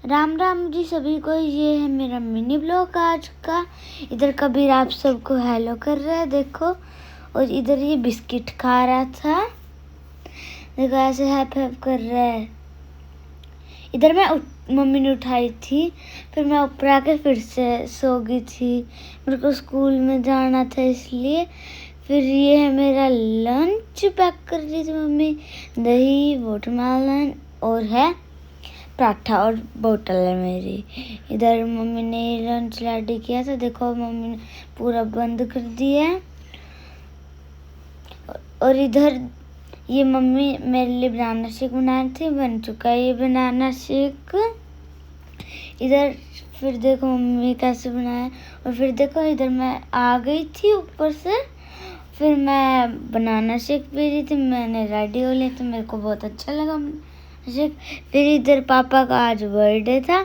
राम राम जी सभी को। ये है मेरा मिनी ब्लॉग आज का। इधर कबीर आप सबको हेलो कर रहा है, देखो। और इधर ये बिस्किट खा रहा था, देखो ऐसे हैप हैप कर रहा है। इधर मम्मी ने उठाई थी, फिर मैं ऊपर आके फिर से सो गई थी। मेरे को स्कूल में जाना था इसलिए। फिर ये है मेरा लंच पैक कर रही थी मम्मी, दही, वाटरमेलन और है पराठा और बोतल है मेरी। इधर मम्मी ने लंच रेडी किया था, देखो मम्मी ने पूरा बंद कर दिया है। और इधर ये मम्मी मेरे लिए बनाना शेक बना रही थी, बन चुका है ये बनाना शेक। इधर फिर देखो मम्मी कैसे बनाया। और फिर देखो इधर मैं आ गई थी ऊपर से, फिर मैं बनाना शेक पी रही थी। मैंने रेडी हो लिया तो मेरे को बहुत अच्छा लगा शेक। फिर इधर पापा का आज बर्थडे था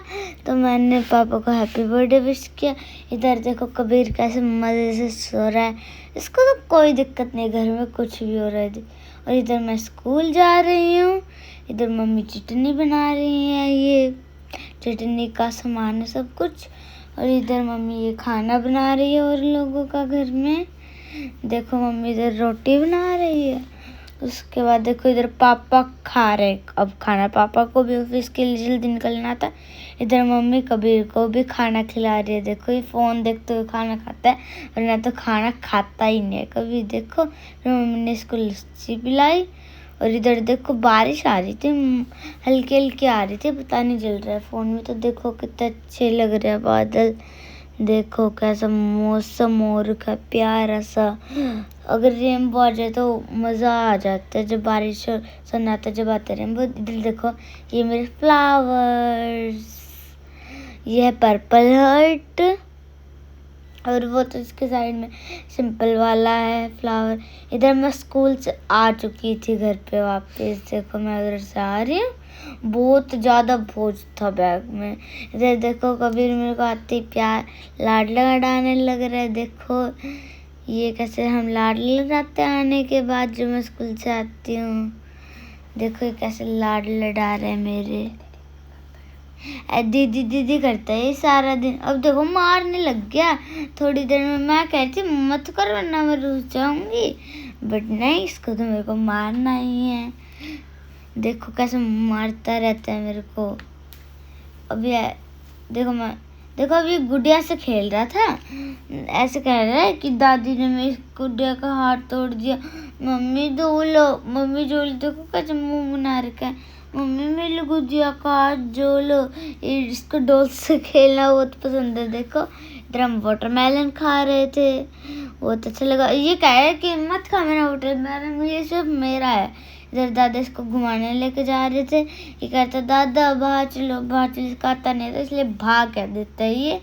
तो मैंने पापा को हैप्पी बर्थडे विश किया। इधर देखो कबीर कैसे मज़े से सो रहा है, इसको तो कोई दिक्कत नहीं, घर में कुछ भी हो रहा है। और इधर मैं स्कूल जा रही हूँ। इधर मम्मी चटनी बना रही है, ये चटनी का सामान है सब कुछ। और इधर मम्मी ये खाना बना रही है और लोगों का घर में। देखो मम्मी इधर रोटी बना रही है। उसके बाद देखो इधर पापा खा रहे अब खाना, पापा को भी ऑफिस के लिए जल्दी निकलना था। इधर मम्मी कबीर को भी खाना खिला रही है, देखो ये फ़ोन देखते हुए खाना खाता है, वरना तो खाना खाता ही नहीं है कभी। देखो फिर मम्मी ने इसको लस्सी पिलाई। और इधर देखो बारिश आ रही थी, हल्की हल्की आ रही थी, पता नहीं चल रहा है फ़ोन में। तो देखो कितने अच्छे लग रहे हैं बादल, देखो कैसा मौसम हो रखा है प्यारा सा। अगर रेनबो आ जाए तो मज़ा आ जाता है, जब बारिश सन्नाटा जब आता है रेनबो। इधर देखो ये मेरे फ्लावर्स, ये है पर्पल हार्ट और वो तो इसके साइड में सिंपल वाला है फ्लावर। इधर मैं स्कूल से आ चुकी थी घर पे वापस, देखो मैं उधर से आ रही हूँ, बहुत ज़्यादा बोझ था बैग में। इधर देखो कबीर मेरे को आते प्यार लाड लगाने लग रहा है, देखो ये कैसे हम लाड लगाते हैं आने के बाद जब मैं स्कूल से आती हूँ। देखो ये कैसे लाड लड़ा रहे हैं मेरे, दीदी दीदी करता है ये सारा दिन। अब देखो मारने लग गया थोड़ी देर में। मैं कहती मत कर वरना मैं रुस जाऊंगी, बट नहीं, इसको तो मेरे को मारना ही है। देखो कैसे मारता रहता है मेरे को। अभी देखो अभी गुड़िया से खेल रहा था, ऐसे कह रहा है कि दादी ने मेरी गुड़िया का हाथ तोड़ दिया। मम्मी धो लो, मम्मी जो लो, देखो कैसे मुंह बना रखा है। मम्मी मेरी गुड़िया का हाथ जो लो, इसको डॉल से खेलना बहुत पसंद है। देखो इधर हम वाटरमेलन खा रहे थे, बहुत अच्छा लगा। ये कह रहा है कि मत खा मेरा वाटरमेलन, ये सिर्फ मेरा है। इधर दादा इसको घुमाने लेके जा रहे थे, ये कहता दादा बाहर चलो, बाहर चलो, इसका आता नहीं था इसलिए भाग कह देता है ये।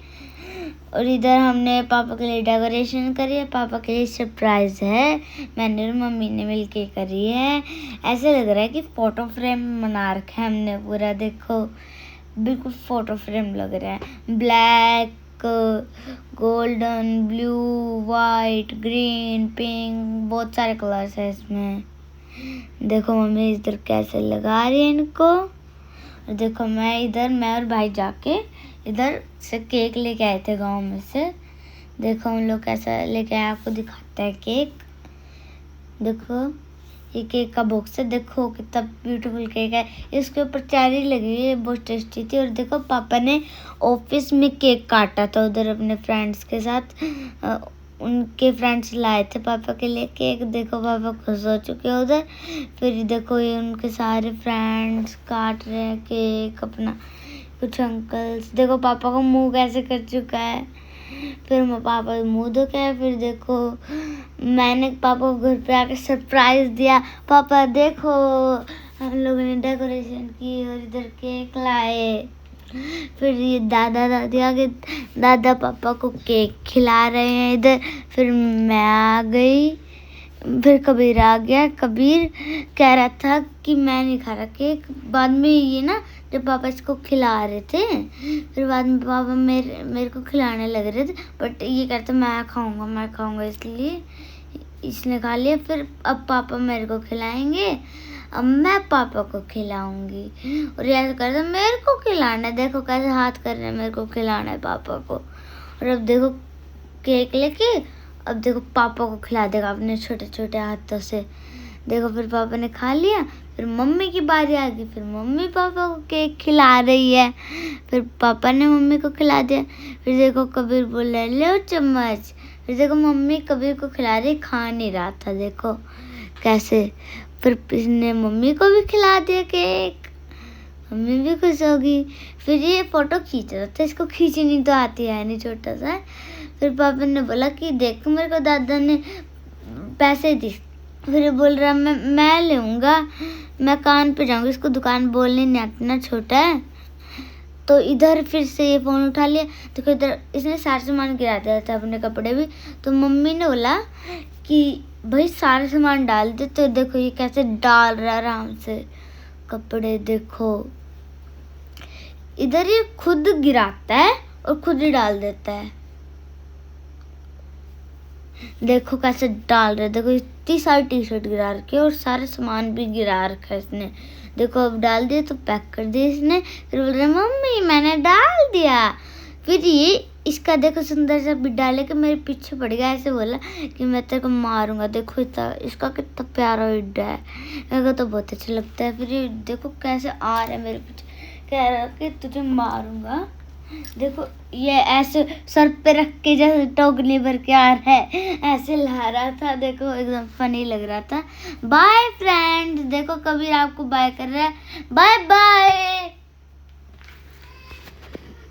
और इधर हमने पापा के लिए डेकोरेशन करी है, पापा के लिए सरप्राइज है, मैंने और मम्मी ने मिलके करी है। ऐसे लग रहा है कि फोटो फ्रेम बना रखा है हमने पूरा, देखो बिल्कुल फोटो फ्रेम लग रहा है। Black, golden, blue, white, green, pink, बहुत सारे कलर्स है इसमें। देखो मम्मी इधर कैसे लगा रही है इनको। और देखो मैं और भाई जाके इधर से केक लेके आए थे गांव में से। देखो हम लोग कैसा लेके आए, आपको दिखाते हैं केक। देखो ये केक का बॉक्स है, देखो कितना ब्यूटीफुल केक है, इसके ऊपर चेरी लगी है, बहुत टेस्टी थी। और देखो पापा ने ऑफिस में केक काटा था उधर अपने फ्रेंड्स के साथ, उनके फ्रेंड्स लाए थे पापा के लिए केक। देखो पापा खुश हो चुके हैं उधर। फिर देखो ये उनके सारे फ्रेंड्स काट रहे हैं केक अपना, कुछ अंकल्स। देखो पापा का मुंह कैसे कर चुका है, फिर पापा मुंह धो के। फिर देखो मैंने पापा को घर पे आके सरप्राइज दिया, पापा देखो हम लोगों ने डेकोरेशन की और इधर केक लाए। फिर ये दादा दादी आगे, दादा पापा को केक खिला रहे हैं इधर। फिर मैं आ गई, फिर कबीर आ गया। कबीर कह रहा था कि मैं नहीं खा रहा केक। बाद में ये ना जब पापा इसको खिला रहे थे, फिर बाद में पापा मेरे को खिलाने लग रहे थे, बट ये कहता मैं खाऊंगा, इसलिए इसने खा लिया। फिर अब पापा मेरे को खिलाएंगे, अब मैं पापा को खिलाऊंगी। और ये ऐसे करते मेरे को खिलाना है, देखो कैसे हाथ कर रहे हैं, मेरे को खिलाना है पापा को। और अब देखो केक लेके अब देखो पापा को खिला देगा अपने छोटे छोटे हाथों से। देखो फिर पापा ने खा लिया, फिर मम्मी की बारी आ गई, फिर मम्मी पापा को केक खिला रही है, फिर पापा ने मम्मी को खिला दिया। फिर देखो कबीर बोल रहा है लो चम्मच। फिर देखो मम्मी कबीर को खिला रही, खा नहीं रहा था, देखो कैसे। फिर इसने मम्मी को भी खिला दिया केक, मम्मी भी खुश होगी। फिर ये फोटो खींच रहा था, इसको खींचनी तो आती है नहीं, छोटा सा। फिर पापा ने बोला कि देखो मेरे को दादा ने पैसे दी। फिर बोल रहा मैं लूँगा, मैं कान पे जाऊँगी, इसको दुकान बोलने नहीं आती ना, छोटा है। तो इधर फिर से ये फ़ोन उठा लिया, तो इधर इसने सारा सामान गिरा दिया था, अपने कपड़े भी। तो मम्मी ने बोला कि भाई सारे सामान डाल दे। तो देखो ये कैसे डाल रहा है आराम से कपड़े, देखो इधर ये खुद गिराता है और खुद ही डाल देता है। देखो कैसे डाल रहे, देखो इतनी सारी टी शर्ट गिरा रखी है और सारे सामान भी गिरा रखा है इसने। देखो अब डाल दिया तो पैक कर दिया इसने। फिर बोल रहे मम्मी मैंने डाल दिया। फिर ये इसका देखो सुंदर सा बिड्डा लेके मेरे पीछे पड़ गया, ऐसे बोला कि मैं तेरे को मारूंगा। देखो इतना इसका कितना प्यारा बिड्डा है, मेरे को तो बहुत अच्छा लगता है। फिर ये देखो कैसे आ रहा है मेरे पीछे, कह रहा कि तुझे मारूंगा। देखो ये ऐसे सर पे रख के जैसे टोकरी भर के आ रहा है, ऐसे ला रहा था, देखो एकदम फनी लग रहा था। बाय फ्रेंड्स, देखो कबीर आपको बाय कर रहा है, बाय बाय।